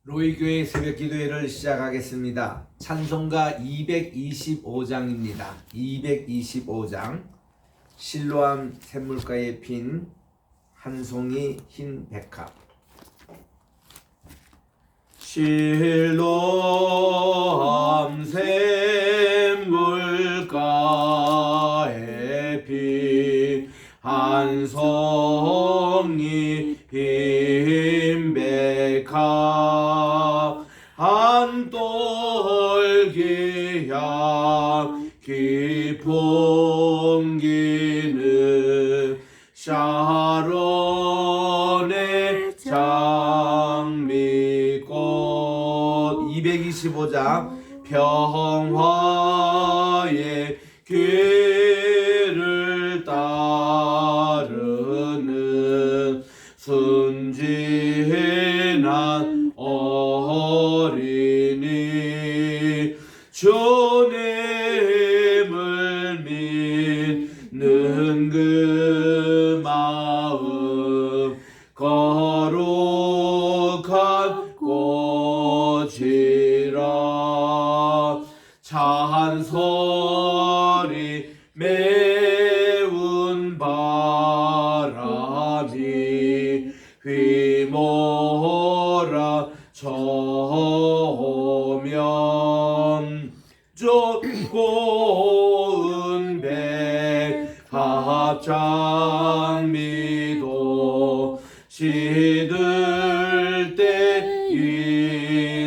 로이교회 새벽기도회를 시작하겠습니다. 찬송가 225장입니다. 225장 실로암 샘물가에 핀 한 송이 흰 백합. 실로암 샘물가에 핀 한 송이 흰 백합, 한 돌기향 기풍기는 샤론의 장미꽃. 225장 평화의 길을 따르는 순진한 어린이, 주님을 믿는 그 마음 거룩한 꽃이라. 찬소리 매운 바람이 휘몰아 쳐오면 고운 백합 장미도 시들 때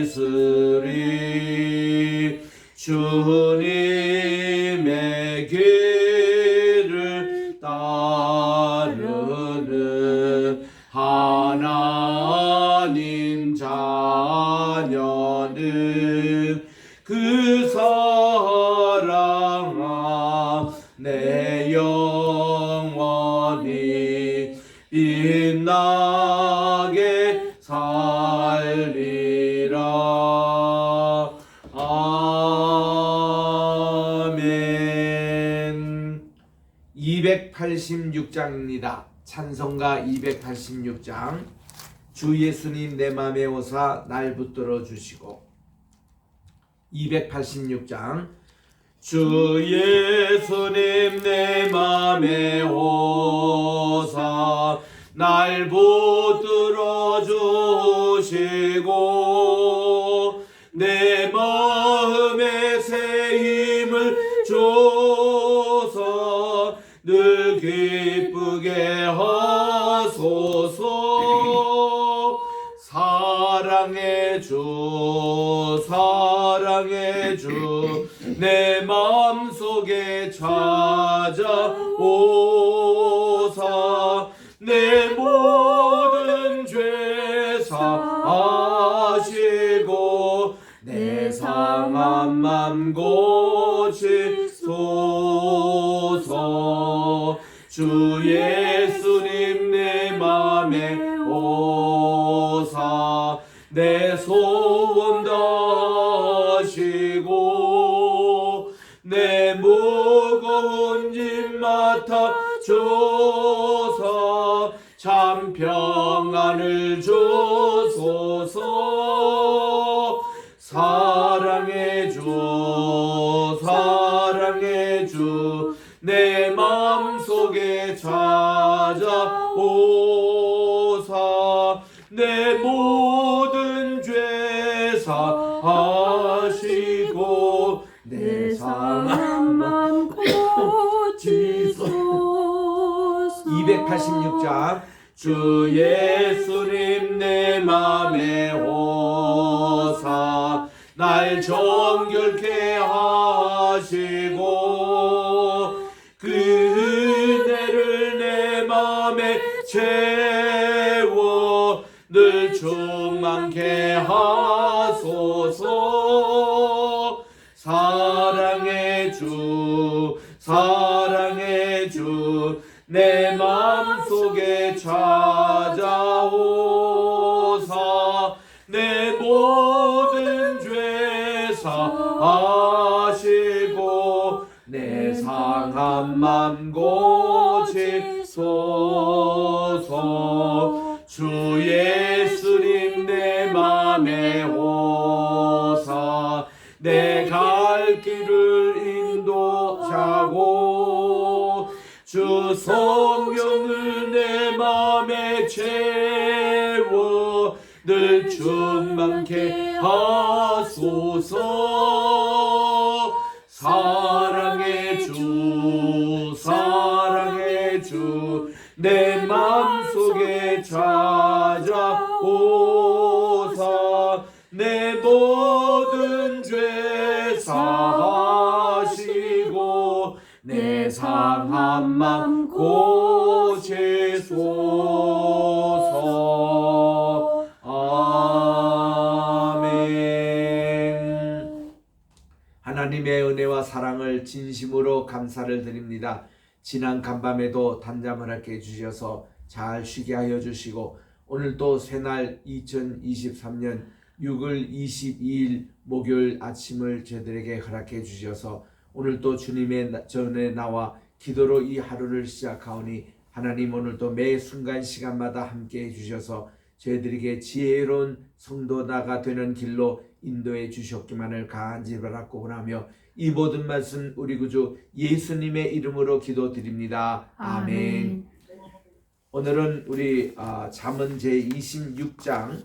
있으리. 주님의 길을 따르는 하나님 자녀는 그 사랑 내 영원히 빛나게 살리라. 아멘. 286장입니다. 찬송가 286장. 주 예수님 내 맘에 오사 날 붙들어 주시고. 286장. 주 예수님 내 맘에 오사 날 붙들어 주시고, 내 마음에 새 힘을 줘서 늘 기쁘게 하소서. 사랑의 주, 사랑의 주, 내 마음속에 찾아오사 내 모든 죄 사하시고 내 상한 맘 고치소서. 주 예수님 내 맘에 오사 내 소원 다하시고 내 무거운 짐 맡아 주사 참 평안을 주소서. 사랑의 주, 사랑의 주, 내 맘속에 찾아오사 내 모든 죄 사하시고 내 상한 맘 고치소서. 286장. 주 예수님 내 맘에 오사 날 정결케 하시고 그 은혜를 내 맘에 채워 늘 충만케 하소서. 사랑의 주, 사랑의 주, 내 마음속에 찾아오사 내 모든 죄 사하시고 내 상한 맘 고치소서. 주 예수님 내 맘 맘에 오사 내 갈 길을 인도하고 주 성령을 내 맘에 채워 늘 충만케 하소서. 사랑의 주 내 맘속에 찾아오사 내 모든 죄 사하시고 내 상한 맘 고치소서. 아멘. 하나님의 은혜와 사랑을 진심으로 감사를 드립니다. 지난 간밤에도 단잠을 하게 해주셔서 잘 쉬게 하여 주시고 오늘 또 새날 2023년 6월 22일 목요일 아침을 저희들에게 허락해 주셔서 오늘 또 주님의 전에 나와 기도로 이 하루를 시작하오니 하나님 오늘도 매 순간 시간마다 함께 해주셔서 저희들에게 지혜로운 성도나가 되는 길로 인도해 주셨기만을 간절히 바라고 원하며 이 모든 말씀 우리 구주 예수님의 이름으로 기도드립니다. 아멘. 오늘은 우리 잠언 제26장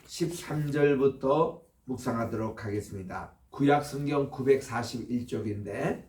13절부터 묵상하도록 하겠습니다. 구약 성경 941쪽인데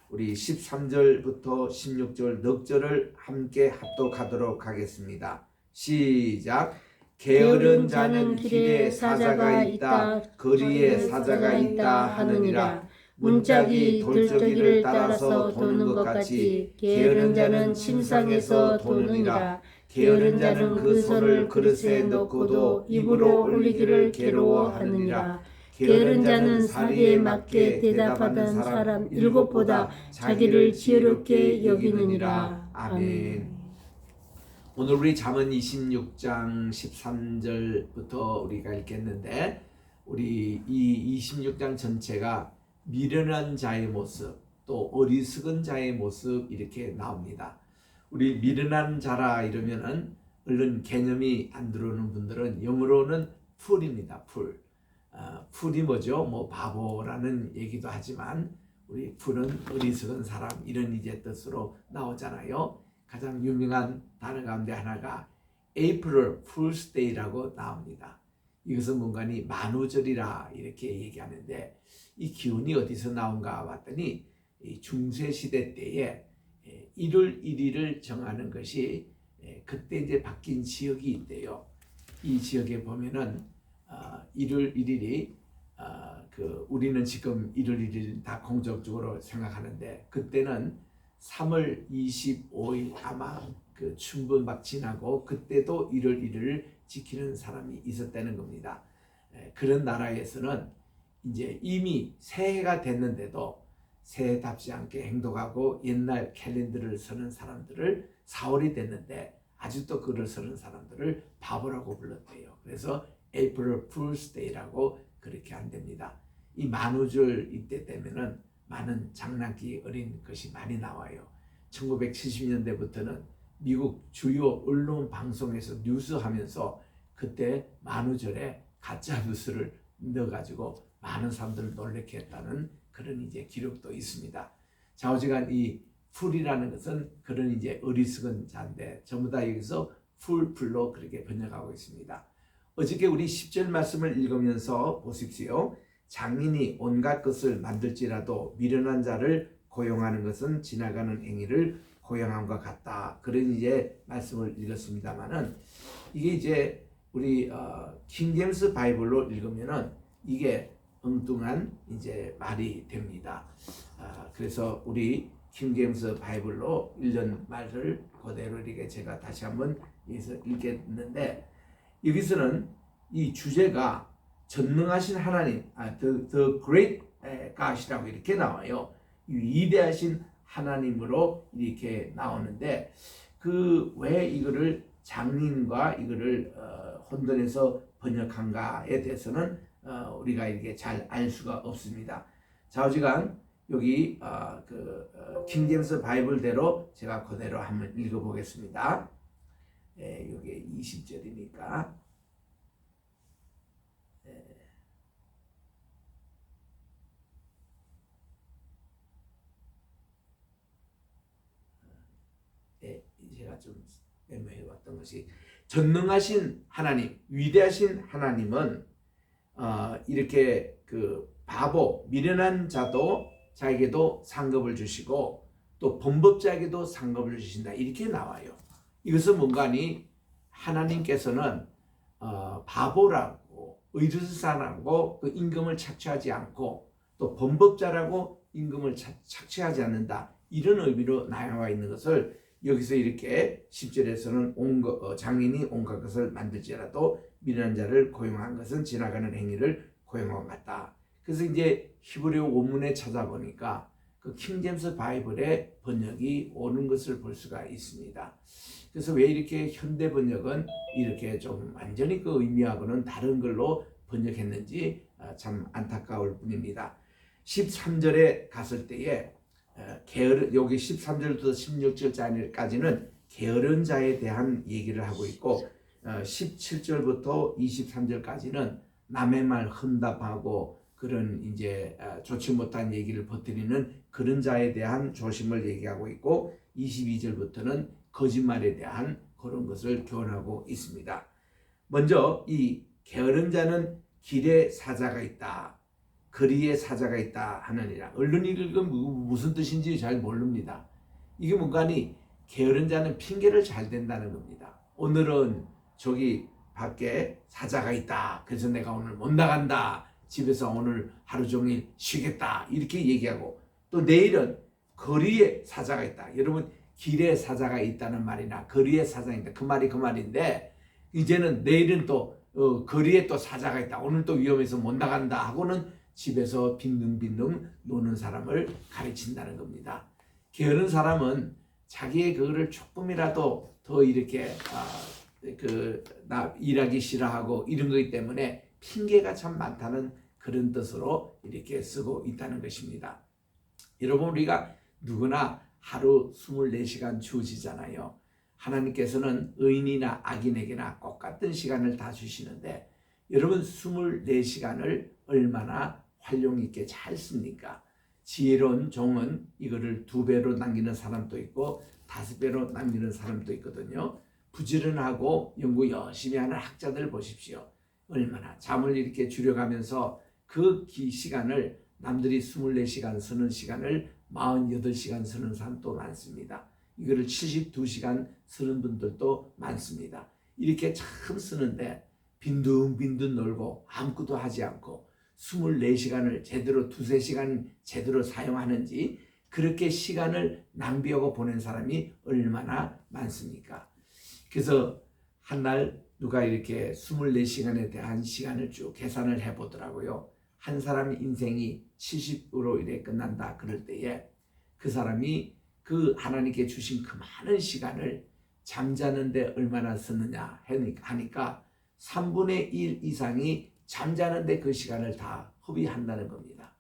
우리 13절부터 16절 넉 절을 함께 합독하도록 하겠습니다. 시작. 게으른 자는 길에 사자가 있다, 거리에 사자가 있다 하느니라. 문짝이 돌저기를 따라서 도는 것 같이 게으른 자는 침상에서 도느니라. 게으른 자는 그 손을 그릇에 넣고도 입으로 올리기를 괴로워하느니라. 게으른 자는 사리에 맞게 대답하던 사람 7보다 자기를 지혜롭게 여기느니라. 아멘. 오늘 우리 잠언 26장 13절부터 우리가 읽겠는데 우리 이 26장 전체가 미련한 자의 모습 또 어리석은 자의 모습 이렇게 나옵니다. 우리 미련한 자라 이러면은 얼른 개념이 안 들어오는 분들은 영어로는 풀입니다. 풀이 뭐죠? 뭐 바보라는 얘기도 하지만 우리 풀은 어리석은 사람 이런 이제 뜻으로 나오잖아요. 가장 유명한 단어 가운데 하나가 April Fool's Day라고 나옵니다. 이것은 뭔가니 만우절이라 이렇게 얘기하는데 이 기운이 어디서 나온가 봤더니 중세시대 때에 1월 1일을 정하는 것이 그때 이제 바뀐 지역이 있대요. 이 지역에 보면은 1월 1일이 우리는 지금 1월 1일 다 공적적으로 생각하는데 그때는 3월 25일 아마 그 춘분 막 지나고 그때도 1월 1일을 지키는 사람이 있었다는 겁니다. 그런 나라에서는 이제 이미 새해가 됐는데도 새해답지 않게 행동하고 옛날 캘린더를 쓰는 사람들을 4월이 됐는데 아직도 그를 쓰는 사람들을 바보라고 불렀대요. 그래서 April Fool's Day라고 그렇게 한답니다. 이 만우절 이때 되면은 많은 장난기 어린 것이 많이 나와요. 1970년대부터는 미국 주요 언론 방송에서 뉴스 하면서 그때 만우절에 가짜 뉴스를 넣어가지고 많은 사람들을 놀래게 했다는 그런 이제 기록도 있습니다. 좌우지간 이 풀이라는 것은 그런 이제 어리석은 자인데 전부 다 여기서 풀로 그렇게 번역하고 있습니다. 어저께 우리 10절 말씀을 읽으면서 보십시오. 장인이 온갖 것을 만들지라도 미련한 자를 고용하는 것은 지나가는 행위를 고용함과 같다. 그런 이제 말씀을 읽었습니다만은 이게 이제 우리 킹 제임스 바이블로 읽으면은 이게 엉뚱한 이제 말이 됩니다. 그래서 우리 킹 제임스 바이블로 읽은 말을 그대로 이렇게 제가 다시 한번 여기서 읽겠는데 여기서는 이 주제가 전능하신 하나님, the great God이라고 이렇게 나와요. 위대하신 하나님으로 이렇게 나오는데 그 왜 이거를 장인과 이거를 혼돈해서 번역한가에 대해서는 우리가 이렇게 잘 알 수가 없습니다. 좌우지간 여기 킹제임스 바이블대로 제가 그대로 한번 읽어보겠습니다. 여기 20절이니까 제가 좀 메모해 왔던 것이 전능하신 하나님, 위대하신 하나님은 이렇게 바보, 미련한 자도 자에게도 상급을 주시고 또 범법자에게도 상급을 주신다 이렇게 나와요. 이것은 뭔가니 하나님께서는 바보라고 의르사라고 그 임금을 착취하지 않고 또 범법자라고 임금을 착취하지 않는다 이런 의미로 나와 있는 것을 여기서 이렇게 10절에서는 장인이 온갖 것을 만들지라도 미련한 자를 고용한 것은 지나가는 행위를 고용한 것 같다. 그래서 이제 히브리어 원문에 찾아보니까 그 킹제임스 바이블의 번역이 오는 것을 볼 수가 있습니다. 그래서 왜 이렇게 현대 번역은 이렇게 좀 완전히 그 의미하고는 다른 걸로 번역했는지 참 안타까울 뿐입니다. 13절에 갔을 때에 여기 13절부터 16절까지는 게으른 자에 대한 얘기를 하고 있고 17절부터 23절까지는 남의 말 흠답하고 그런 이제 좋지 못한 얘기를 퍼뜨리는 그런 자에 대한 조심을 얘기하고 있고 22절부터는 거짓말에 대한 그런 것을 교훈하고 있습니다. 먼저 이 게으른 자는 길에 사자가 있다. 거리에 사자가 있다 하느니라. 얼른 읽으면 무슨 뜻인지 잘 모릅니다. 이게 뭔가니 게으른 자는 핑계를 잘 댄다는 겁니다. 오늘은 저기 밖에 사자가 있다. 그래서 내가 오늘 못 나간다. 집에서 오늘 하루 종일 쉬겠다. 이렇게 얘기하고 또 내일은 거리에 사자가 있다. 여러분 길에 사자가 있다는 말이나 거리에 사자가 있다. 그 말이 그 말인데 이제는 내일은 또 거리에 또 사자가 있다. 오늘 또 위험해서 못 나간다 하고는 집에서 빈둥빈둥 노는 사람을 가르친다는 겁니다. 게으른 사람은 자기의 그거를 조금이라도 더 이렇게 나 일하기 싫어하고 이런 거기 때문에 핑계가 참 많다는 그런 뜻으로 이렇게 쓰고 있다는 것입니다. 여러분 우리가 누구나 하루 24시간 주어지잖아요. 하나님께서는 의인이나 악인에게나 똑같은 시간을 다 주시는데 여러분 24시간을 얼마나 활용 있게 잘 씁니까? 지혜로운 종은 이거를 2배로 남기는 사람도 있고 5배로 남기는 사람도 있거든요. 부지런하고 연구 열심히 하는 학자들 보십시오. 얼마나 잠을 이렇게 줄여가면서 그 시간을 남들이 24시간 쓰는 시간을 48시간 쓰는 사람도 많습니다. 이거를 72시간 쓰는 분들도 많습니다. 이렇게 참 쓰는데 빈둥빈둥 놀고 아무것도 하지 않고 24시간을 제대로 2-3시간 제대로 사용하는지 그렇게 시간을 낭비하고 보낸 사람이 얼마나 많습니까? 그래서 한 날 누가 이렇게 24시간에 대한 시간을 쭉 계산을 해보더라고요. 한 사람의 인생이 70으로 이래 끝난다 그럴 때에 그 사람이 그 하나님께 주신 그 많은 시간을 잠자는데 얼마나 쓰느냐 하니까 3분의 1 이상이 잠자는데 그 시간을 다 허비한다는 겁니다.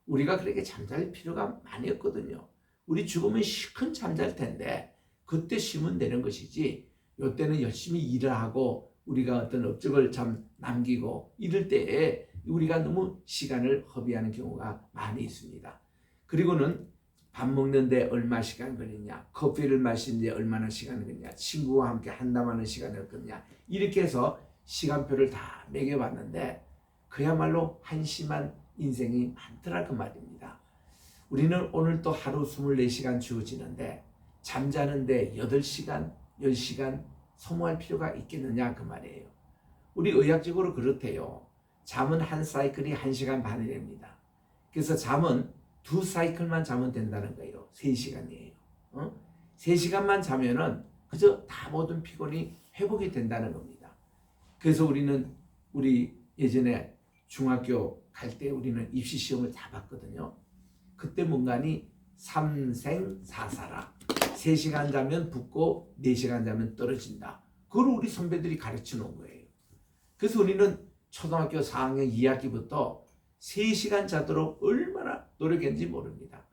우리가 그렇게 잠잘 필요가 많이 없거든요. 우리 죽으면 실컷 잠잘 텐데 그때 쉬면 되는 것이지 이때는 열심히 일을 하고 우리가 어떤 업적을 참 남기고 이럴 때에 우리가 너무 시간을 허비하는 경우가 많이 있습니다. 그리고는 밥 먹는데 얼마 시간 걸리냐, 커피를 마시는데 얼마나 시간 걸리냐, 친구와 함께 한담하는 시간을 걸리냐 이렇게 해서 시간표를 다 매겨봤는데 그야말로 한심한 인생이 많더라 그 말입니다. 우리는 오늘 또 하루 24시간 주어지는데 잠자는데 8시간, 10시간 소모할 필요가 있겠느냐 그 말이에요. 우리 의학적으로 그렇대요. 잠은 한 사이클이 1시간 반이 됩니다. 그래서 잠은 2 사이클만 자면 된다는 거예요. 3시간이에요. 3시간만 자면은 그저 다 모든 피곤이 회복이 된다는 겁니다. 그래서 우리 예전에 중학교 갈 때 우리는 입시 시험을 다 봤거든요. 그때 뭔가니 삼생사사라 3시간 자면 붙고 4시간 자면 떨어진다. 그걸 우리 선배들이 가르쳐 놓은 거예요. 그래서 우리는 초등학교 4학년 2학기부터 3시간 자도록 얼마나 노력했는지 모릅니다.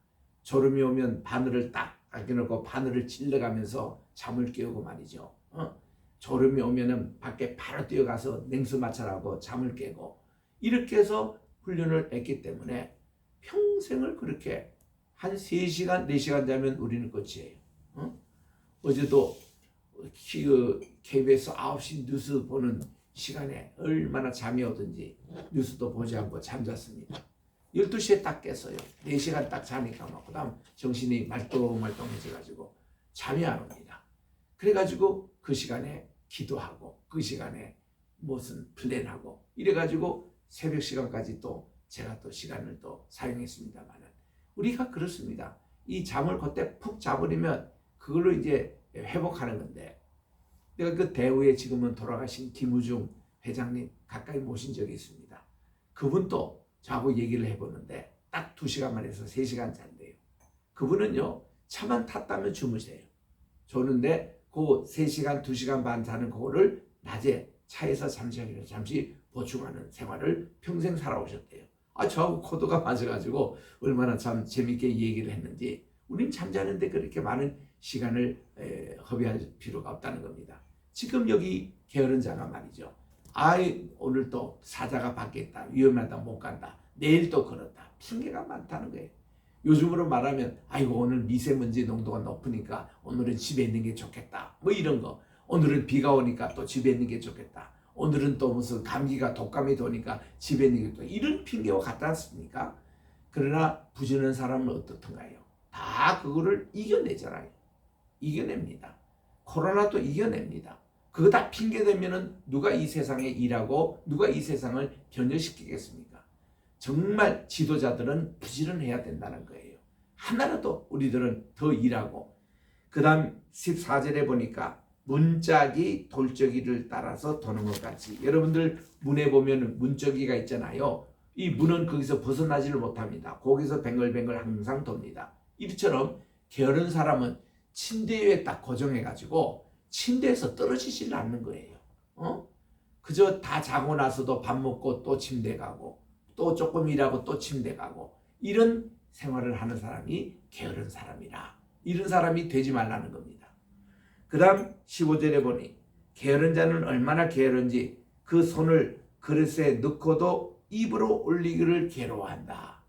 졸음이 오면 바늘을 딱 아껴놓고 바늘을 찔러가면서 잠을 깨우고 말이죠. 졸음이 오면은 밖에 바로 뛰어가서 냉수 마찰하고 잠을 깨고 이렇게 해서 훈련을 했기 때문에 평생을 그렇게 한 3시간, 4시간 자면 우리는 끝이에요. 어제도 KBS 9시 뉴스 보는 시간에 얼마나 잠이 오든지 뉴스도 보지 않고 잠잤습니다. 12시에 딱 깼어요. 4시간 딱 자니까 그 다음 정신이 말똥말똥해져가지고 잠이 안 옵니다. 그래가지고 그 시간에 기도하고 그 시간에 무슨 플랜하고 이래가지고 새벽 시간까지 또 제가 또 시간을 또 사용했습니다만은 우리가 그렇습니다. 이 잠을 그때 푹 자버리면 그걸로 이제 회복하는 건데 내가 그 대우에 지금은 돌아가신 김우중 회장님 가까이 모신 적이 있습니다. 그분도 저하고 얘기를 해보는데 딱 2시간만 해서 3시간 잔대요. 그분은요 차만 탔다면 주무세요. 저는데 그 3시간 2시간 반 자는 그거를 낮에 차에서 잠시 보충하는 생활을 평생 살아오셨대요. 저하고 코드가 맞아가지고 얼마나 참 재밌게 얘기를 했는지 우린 잠자는데 그렇게 많은 시간을 허비할 필요가 없다는 겁니다. 지금 여기 게으른 자가 말이죠. 오늘 또 사자가 밖에 있다. 위험하다. 못 간다. 내일 또 그렇다. 핑계가 많다는 거예요. 요즘으로 말하면 아이고 오늘 미세먼지 농도가 높으니까 오늘은 집에 있는 게 좋겠다. 뭐 이런 거. 오늘은 비가 오니까 또 집에 있는 게 좋겠다. 오늘은 또 무슨 감기가 독감이 도니까 집에 있는 게 또 이런 핑계와 같지 않습니까? 그러나 부지런한 사람은 어떻던가요? 다 그거를 이겨내잖아요. 이겨냅니다. 코로나도 이겨냅니다. 그거 다 핑계대면은 누가 이 세상에 일하고 누가 이 세상을 변혁시키겠습니까? 정말 지도자들은 부지런해야 된다는 거예요. 하나라도 우리들은 더 일하고 그 다음 14절에 보니까 문짝이 돌적이를 따라서 도는 것 같이 여러분들 문에 보면 문짝이가 있잖아요. 이 문은 거기서 벗어나지를 못합니다. 거기서 뱅글뱅글 항상 돕니다. 이처럼 게으른 사람은 침대 위에 딱 고정해가지고 침대에서 떨어지질 않는 거예요. 그저 다 자고 나서도 밥 먹고 또 침대 가고 또 조금 일하고 또 침대 가고 이런 생활을 하는 사람이 게으른 사람이라 이런 사람이 되지 말라는 겁니다. 그 다음 15절에 보니 게으른 자는 얼마나 게으른지 그 손을 그릇에 넣고도 입으로 올리기를 괴로워한다.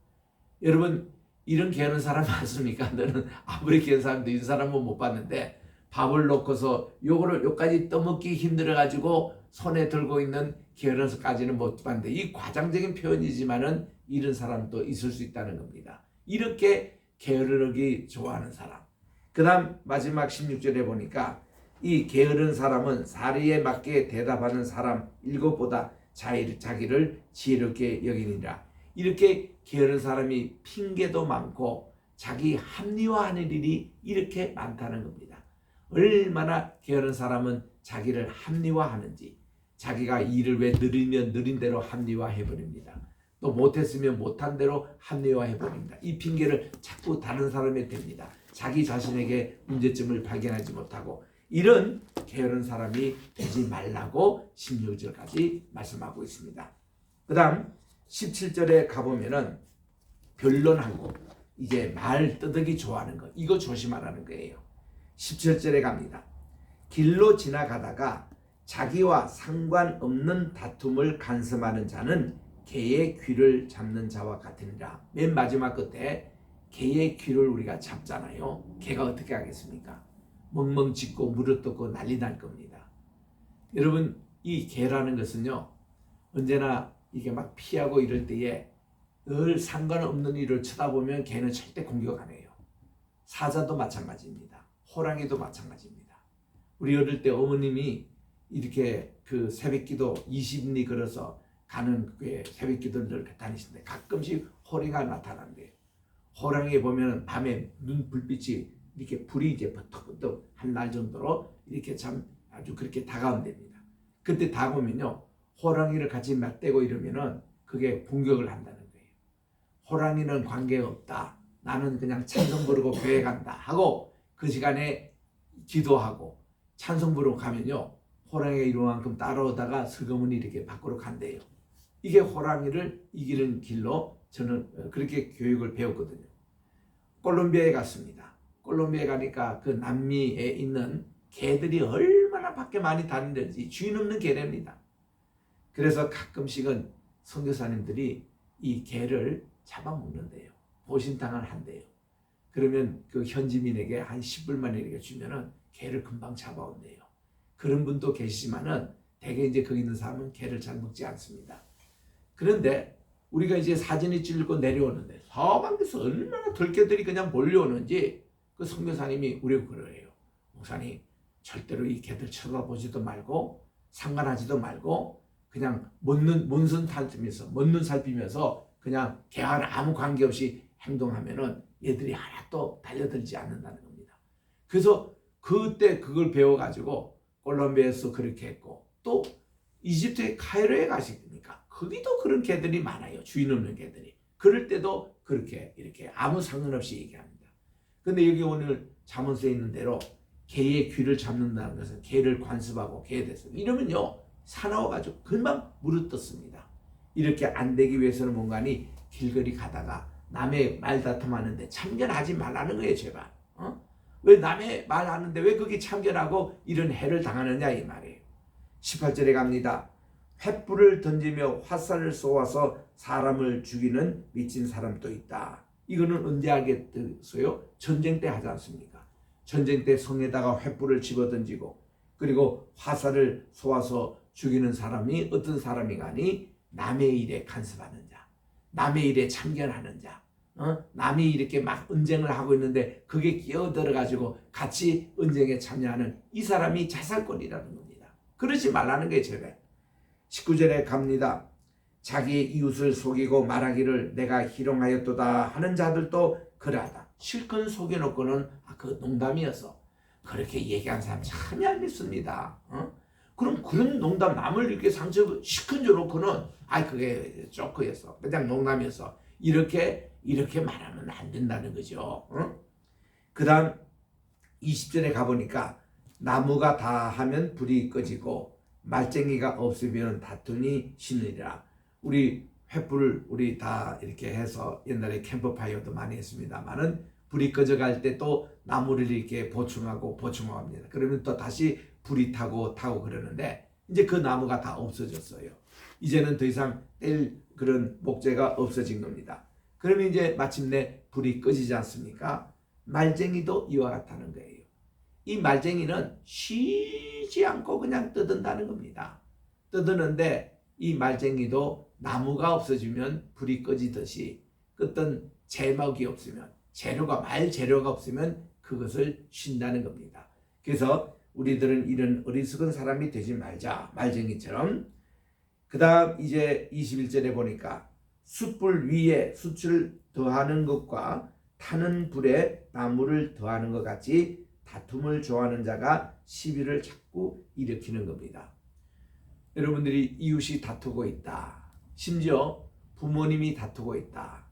여러분 이런 게으른 사람 많습니까? 너는 아무리 게으른 사람도 이 사람은 못 봤는데 밥을 놓고서 요거를 요까지 떠먹기 힘들어가지고 손에 들고 있는 게으른서까지는 못 봤는데 이 과장적인 표현이지만은 이런 사람도 있을 수 있다는 겁니다. 이렇게 게으르기 좋아하는 사람. 그 다음 마지막 16절에 보니까 이 게으른 사람은 사리에 맞게 대답하는 사람 7보다 자기를 지혜롭게 여기니라. 이렇게 게으른 사람이 핑계도 많고 자기 합리화하는 일이 이렇게 많다는 겁니다. 얼마나 게으른 사람은 자기를 합리화하는지 자기가 일을 왜 느리면 느린 대로 합리화해버립니다. 또 못했으면 못한 대로 합리화해버립니다. 이 핑계를 자꾸 다른 사람에 댑니다. 자기 자신에게 문제점을 발견하지 못하고 이런 게으른 사람이 되지 말라고 16절까지 말씀하고 있습니다. 그 다음 17절에 가보면은 변론하고 이제 말 뜨덕이 좋아하는 거 이거 조심하라는 거예요. 17절에 갑니다. 길로 지나가다가 자기와 상관없는 다툼을 간섭하는 자는 개의 귀를 잡는 자와 같으니라. 맨 마지막 끝에 개의 귀를 우리가 잡잖아요. 개가 어떻게 하겠습니까? 멍멍 짖고 물어뜯고 난리 날 겁니다. 여러분 이 개라는 것은요 언제나 이게 막 피하고 이럴 때에 늘 상관없는 일을 쳐다보면 개는 절대 공격 안 해요. 사자도 마찬가지입니다. 호랑이도 마찬가지입니다. 우리 어릴 때 어머님이 이렇게 그 새벽기도 20리 걸어서 가는 그 새벽기도를 다니시는데 가끔씩 호랑이가 나타난대요. 호랑이 보면 밤에 눈 불빛이 이렇게 불이 이제 버덕버덕 한 날 정도로 이렇게 참 아주 그렇게 다가온답니다. 그때 다가오면요 호랑이를 같이 맞대고 이러면은 그게 공격을 한다는 거예요. 호랑이는 관계없다. 나는 그냥 찬송 부르고 교회 간다 하고 그 시간에 기도하고 찬송 부르고 가면요 호랑이가 이만큼 따라오다가 슬그머니 이렇게 밖으로 간대요. 이게 호랑이를 이기는 길로 저는 그렇게 교육을 배웠거든요. 콜롬비아에 갔습니다. 콜롬비아에 가니까 그 남미에 있는 개들이 얼마나 밖에 많이 다니는지 주인 없는 개랍니다. 그래서 가끔씩은 선교사님들이 이 개를 잡아먹는데요. 보신탕을 한대요. 그러면 그 현지민에게 한 10불만 이렇게 주면은 개를 금방 잡아온대요. 그런 분도 계시지만은 대개 이제 거기 있는 사람은 개를 잘 먹지 않습니다. 그런데 우리가 이제 사진이 찍고 내려오는데 서방에서 얼마나 들개들이 그냥 몰려오는지 그 선교사님이 우리가 그래요. 목사님 절대로 이 개들 쳐다보지도 말고 상관하지도 말고 그냥 먼 눈 살피면서 그냥 개와는 아무 관계없이 행동하면은 얘들이 하나도 달려들지 않는다는 겁니다. 그래서 그때 그걸 배워가지고 콜롬비아에서 그렇게 했고 또 이집트의 카이로에 가시니까 거기도 그런 개들이 많아요. 주인 없는 개들이. 그럴 때도 그렇게 이렇게 아무 상관없이 얘기합니다. 근데 여기 오늘 잠언서에 있는 대로 개의 귀를 잡는다는 것은 개를 관습하고 개에 대해서 이러면요 사나워가지고 금방 무릇떴습니다. 이렇게 안 되기 위해서는 뭔가니 길거리 가다가 남의 말다툼하는데 참견하지 말라는 거예요. 제발. 왜 남의 말하는데 왜 거기 참견하고 이런 해를 당하느냐 이 말이에요. 18절에 갑니다. 횃불을 던지며 화살을 쏘아서 사람을 죽이는 미친 사람도 있다. 이거는 언제 하겠어요? 전쟁 때 하지 않습니까? 전쟁 때 성에다가 횃불을 집어던지고 그리고 화살을 쏘아서 죽이는 사람이 어떤 사람이가니 남의 일에 간섭하는 자, 남의 일에 참견하는 자, 남이 이렇게 막 언쟁을 하고 있는데 그게 끼어들어가지고 같이 언쟁에 참여하는 이 사람이 자살권이라는 겁니다. 그러지 말라는 게 제발. 19절에 갑니다. 자기 이웃을 속이고 말하기를 내가 희롱하였도다 하는 자들도 그러하다. 실컷 속여놓고는 그 농담이어서 그렇게 얘기한 사람 참 얄밉습니다. 그럼 그런 농담 남을 이렇게 상처 시큰져 놓고는 그게 조크였어 그냥 농담이었어 이렇게 말하면 안 된다는 거죠. 그 다음 20절에 가보니까 나무가 다하면 불이 꺼지고 말쟁이가 없으면 다툼이 쉬느니라. 우리 횃불을 우리 다 이렇게 해서 옛날에 캠프파이어도 많이 했습니다만은 불이 꺼져갈 때 또 나무를 이렇게 보충하고 합니다. 그러면 또 다시 불이 타고 그러는데 이제 그 나무가 다 없어졌어요. 이제는 더 이상 뗄 그런 목재가 없어진 겁니다. 그러면 이제 마침내 불이 꺼지지 않습니까? 말쟁이도 이와 같다는 거예요. 이 말쟁이는 쉬지 않고 그냥 뜯는다는 겁니다. 뜯는데 이 말쟁이도 나무가 없어지면 불이 꺼지듯이 어떤 제목이 없으면 말 재료가 없으면 그것을 쉰다는 겁니다. 그래서 우리들은 이런 어리석은 사람이 되지 말자. 말쟁이처럼. 그 다음 이제 21절에 보니까 숯불 위에 숯을 더하는 것과 타는 불에 나무를 더하는 것 같이 다툼을 좋아하는 자가 시비를 자꾸 일으키는 겁니다. 여러분들이 이웃이 다투고 있다. 심지어 부모님이 다투고 있다.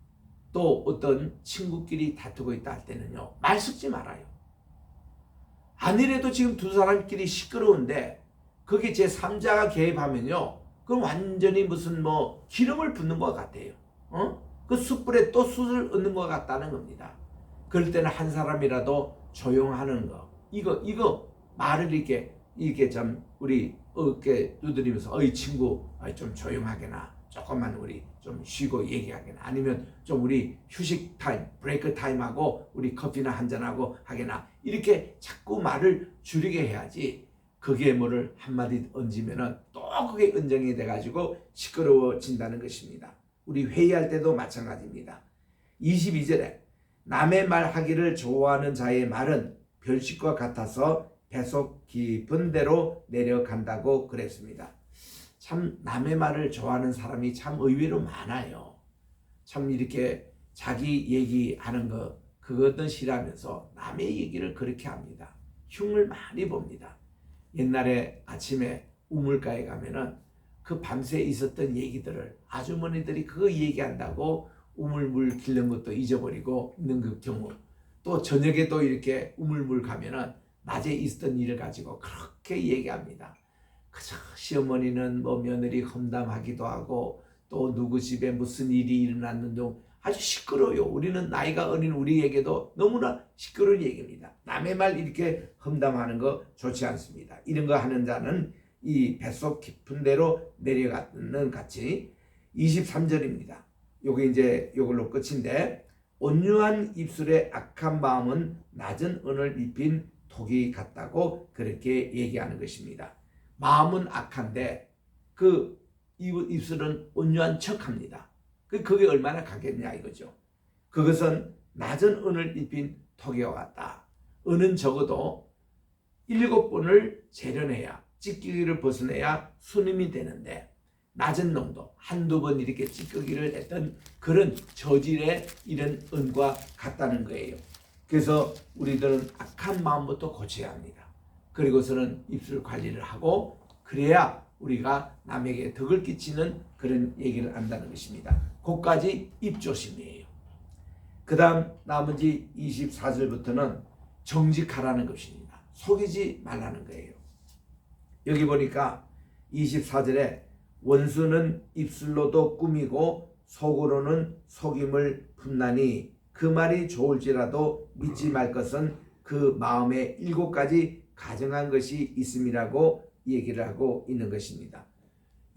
또 어떤 친구끼리 다투고 있다 할 때는요. 말 섞지 말아요. 아니래도 지금 두 사람끼리 시끄러운데 거기 제3자가 개입하면요. 그럼 완전히 무슨 기름을 붓는 것 같아요. 그 숯불에 또 숯을 얻는 것 같다는 겁니다. 그럴 때는 한 사람이라도 조용하는 거. 이거 말을 이렇게 좀 우리 어깨 두드리면서 어이 친구 좀 조용하게나 조금만 우리 좀 쉬고 얘기하게나 아니면 좀 우리 휴식 타임 브레이크 타임하고 우리 커피나 한잔하고 하게나 이렇게 자꾸 말을 줄이게 해야지 거기에 뭐를 한마디 얹으면은 또 그게 언쟁이 돼가지고 시끄러워진다는 것입니다. 우리 회의할 때도 마찬가지입니다. 22절에 남의 말 하기를 좋아하는 자의 말은 별식과 같아서 배속 깊은 데로 내려간다고 그랬습니다. 참 남의 말을 좋아하는 사람이 참 의외로 많아요. 참 이렇게 자기 얘기하는 거 그것은 싫어하면서 남의 얘기를 그렇게 합니다. 흉을 많이 봅니다. 옛날에 아침에 우물가에 가면은 그 밤새 있었던 얘기들을 아주머니들이 그거 얘기한다고 우물물 길는 것도 잊어버리고 있는 그 경우 또 저녁에도 이렇게 우물물 가면은 낮에 있었던 일을 가지고 그렇게 얘기합니다. 그저 시어머니는 며느리 험담하기도 하고 또 누구 집에 무슨 일이 일어났는데 아주 시끄러워요. 우리는 나이가 어린 우리에게도 너무나 시끄러운 얘기입니다. 남의 말 이렇게 험담하는 거 좋지 않습니다. 이런 거 하는 자는 이 뱃속 깊은 데로 내려가는 같이 23절입니다. 요게 이제 요걸로 끝인데, 온유한 입술의 악한 마음은 낮은 은을 입힌 독이 같다고 그렇게 얘기하는 것입니다. 마음은 악한데 그 입술은 온유한 척합니다. 그게 얼마나 가겠냐 이거죠. 그것은 낮은 은을 입힌 턱이와 같다. 은은 적어도 7번을 재련해야, 찌꺼기를 벗어내야 순임이 되는데, 낮은 농도 한두 번 이렇게 찌꺼기를 했던 그런 저질의 이런 은과 같다는 거예요. 그래서 우리들은 악한 마음부터 고쳐야 합니다. 그리고서는 입술 관리를 하고, 그래야 우리가 남에게 덕을 끼치는 그런 얘기를 한다는 것입니다. 그까지 입조심이에요. 그 다음 나머지 24절부터는 정직하라는 것입니다. 속이지 말라는 거예요. 여기 보니까 24절에 원수는 입술로도 꾸미고 속으로는 속임을 품나니 그 말이 좋을지라도 믿지 말 것은 그 마음에 7가지 가정한 것이 있음이라고 얘기를 하고 있는 것입니다.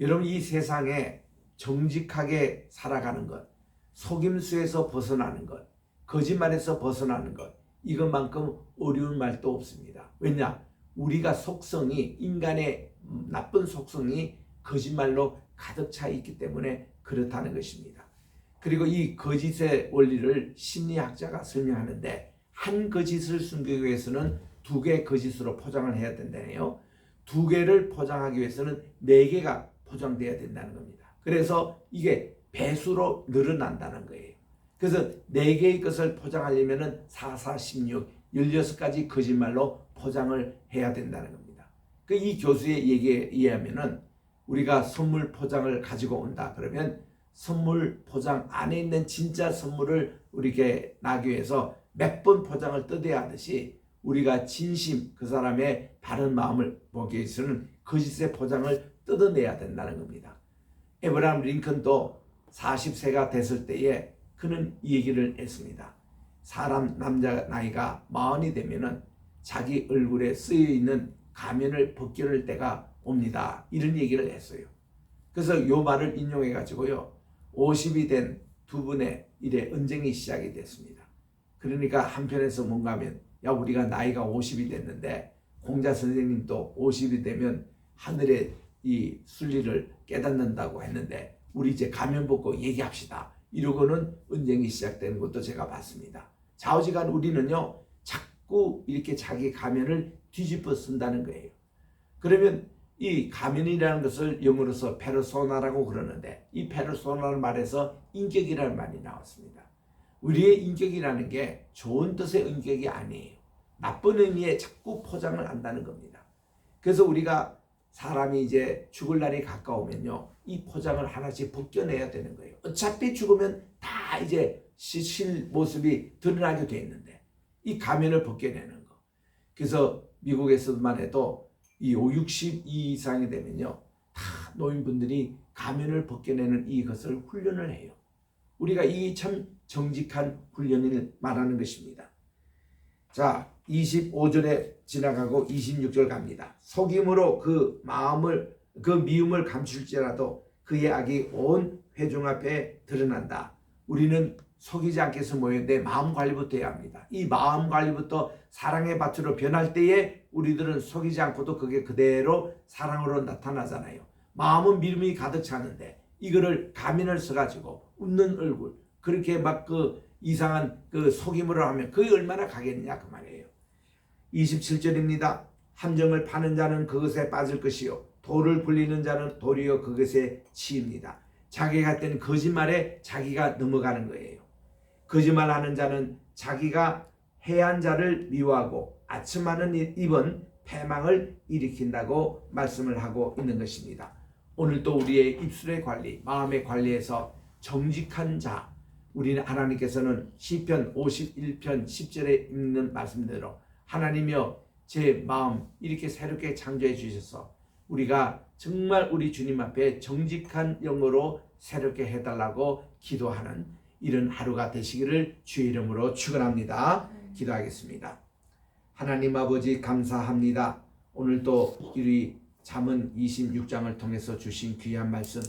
여러분, 이 세상에 정직하게 살아가는 것, 속임수에서 벗어나는 것, 거짓말에서 벗어나는 것, 이것만큼 어려운 말도 없습니다. 왜냐? 우리가 속성이, 인간의 나쁜 속성이 거짓말로 가득 차 있기 때문에 그렇다는 것입니다. 그리고 이 거짓의 원리를 심리학자가 설명하는데, 한 거짓을 숨기기 위해서는 2개 거짓으로 포장을 해야 된다네요. 2개를 포장하기 위해서는 4개가 포장돼야 된다는 겁니다. 그래서 이게 배수로 늘어난다는 거예요. 그래서 4개의 것을 포장하려면 4, 4, 16, 16가지 거짓말로 포장을 해야 된다는 겁니다. 이 교수의 얘기에 의하면은 우리가 선물 포장을 가지고 온다 그러면 선물 포장 안에 있는 진짜 선물을 우리에게 나기 위해서 몇 번 포장을 뜯어야 하듯이, 우리가 진심, 그 사람의 바른 마음을 보기 위해서는 거짓의 포장을 뜯어내야 된다는 겁니다. 에브라함 링컨도 40세가 됐을 때에 그는 이 얘기를 했습니다. 사람 남자 나이가 40이 되면은 자기 얼굴에 쓰여 있는 가면을 벗겨낼 때가 옵니다. 이런 얘기를 했어요. 그래서 이 말을 인용해 가지고요, 50이 된 두 분의 일에 언쟁이 시작이 됐습니다. 그러니까 한편에서 뭔가 하면, 야, 우리가 나이가 50이 됐는데 공자 선생님도 50이 되면 하늘의 이 순리를 깨닫는다고 했는데 우리 이제 가면 벗고 얘기합시다, 이러고는 언쟁이 시작되는 것도 제가 봤습니다. 좌우지간 우리는요, 자꾸 이렇게 자기 가면을 뒤집어 쓴다는 거예요. 그러면 이 가면이라는 것을 영어로서 페르소나라고 그러는데, 이 페르소나를 말해서 인격이라는 말이 나왔습니다. 우리의 인격이라는 게 좋은 뜻의 인격이 아니에요. 나쁜 의미의 자꾸 포장을 한다는 겁니다. 그래서 우리가 사람이 이제 죽을 날이 가까우면요, 이 포장을 하나씩 벗겨내야 되는 거예요. 어차피 죽으면 다 이제 실 모습이 드러나게 돼 있는데 이 가면을 벗겨내는 거. 그래서 미국에서만 해도 이 60 이상이 되면요, 다 노인분들이 가면을 벗겨내는 이것을 훈련을 해요. 우리가 이 참 정직한 훈련을 말하는 것입니다. 자, 25절에 지나가고 26절 갑니다. 속임으로 그 미움을 감출지라도 그의 악이 온 회중 앞에 드러난다. 우리는 속이지 않게 해서 모였는데 마음 관리부터 해야 합니다. 이 마음 관리부터 사랑의 밭으로 변할 때에 우리들은 속이지 않고도 그게 그대로 사랑으로 나타나잖아요. 마음은 미움이 가득 차는데 이거를 가면을 써가지고 웃는 얼굴, 그렇게 막 그 이상한 그 속임으로 하면 그게 얼마나 가겠느냐 그 말이에요. 27절입니다. 함정을 파는 자는 그것에 빠질 것이요 돌을 굴리는 자는 도리어 그것에 치입니다. 자기가 된 거짓말에 자기가 넘어가는 거예요. 거짓말하는 자는 자기가 해한 자를 미워하고 아첨하는 입은 패망을 일으킨다고 말씀을 하고 있는 것입니다. 오늘도 우리의 입술의 관리, 마음의 관리에서 정직한 자, 우리는 하나님께서는 시편 51편 10절에 있는 말씀대로 하나님이여 제 마음 이렇게 새롭게 창조해 주셔서 우리가 정말 우리 주님 앞에 정직한 영으로 새롭게 해달라고 기도하는 이런 하루가 되시기를 주의 이름으로 축원합니다. 기도하겠습니다. 하나님 아버지 감사합니다. 오늘 또 우리 잠언 26장을 통해서 주신 귀한 말씀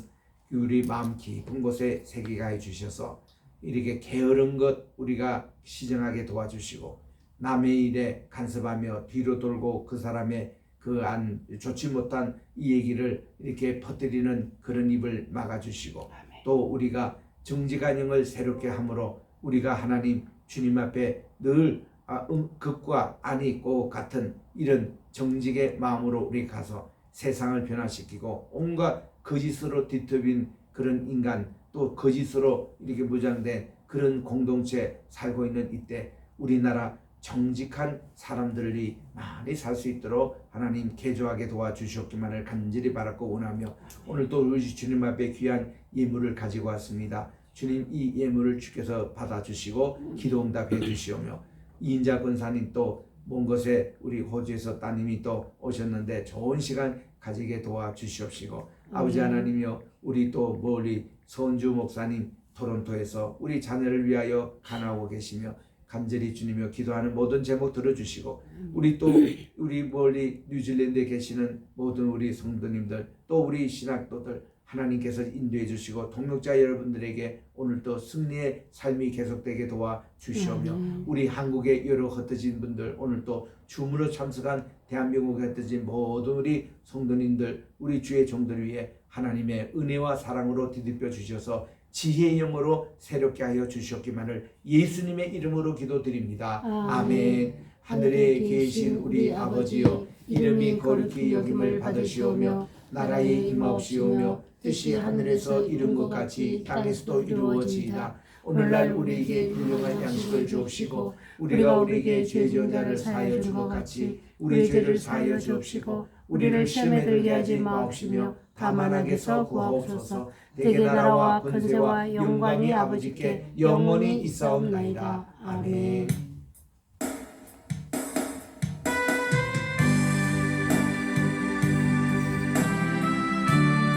우리 마음 깊은 곳에 새기게 해 주셔서 이렇게 게으른 것 우리가 시정하게 도와주시고 남의 일에 간섭하며 뒤로 돌고 그 사람의 그 좋지 못한 이 얘기를 이렇게 퍼뜨리는 그런 입을 막아주시고 또 우리가 정직한 새롭게 함으로 우리가 하나님 주님 앞에 늘 극과 안이 있고 같은 이런 정직의 마음으로 우리 가서 세상을 변화시키고 온갖 거짓으로 뒤덮인 그런 인간 또 거짓으로 이렇게 무장된 그런 공동체 살고 있는 이때 우리나라 정직한 사람들이 많이 살 수 있도록 하나님 개조하게 도와주셨기만을 간절히 바라고 원하며 오늘도 우리 주님 앞에 귀한 예물을 가지고 왔습니다. 주님 이 예물을 주께서 받아주시고 기도응답해 주시오며 이인자 권사님 또 먼 곳에 우리 호주에서 따님이 또 오셨는데 좋은 시간 가지게 도와주시옵시고 아버지 하나님이여 우리 또 멀리 손주 목사님 토론토에서 우리 자녀를 위하여 간하고 계시며 간절히 주님여 기도하는 모든 제목 들어주시고 우리 또 우리 멀리 뉴질랜드에 계시는 모든 우리 성도님들 또 우리 신학도들 하나님께서 인도해 주시고 동역자 여러분들에게 오늘도 승리의 삶이 계속되게 도와주시오며 우리 한국의 여러 흩어진 분들 오늘도 줌으로 참석한 대한민국에 흩어진 모든 우리 성도님들 우리 주의 종들 위해 하나님의 은혜와 사랑으로 뒤덮여 주셔서 지혜의 영으로 새롭게 하여 주셨기만을 예수님의 이름으로 기도드립니다. 아멘. 하늘에 계신 우리 아버지여 이름이 거룩히 여김을 받으시오며 나라의 임하옵시오며 뜻이 하늘에서 이룬 것 같이 땅에서도 이루어지이다. 오늘날 우리에게 훌륭한 양식을 주옵시고 우리가 우리에게 죄 지은 자를 사하여 준 것 같이 우리 죄를 사하여 주옵시고 우리를 시험에 들게 하지 마옵시며 다만 악에서 구하옵소서. 대개 나라와 권세와 영광이 아버지께 영원히 있사옵나이다. 아멘.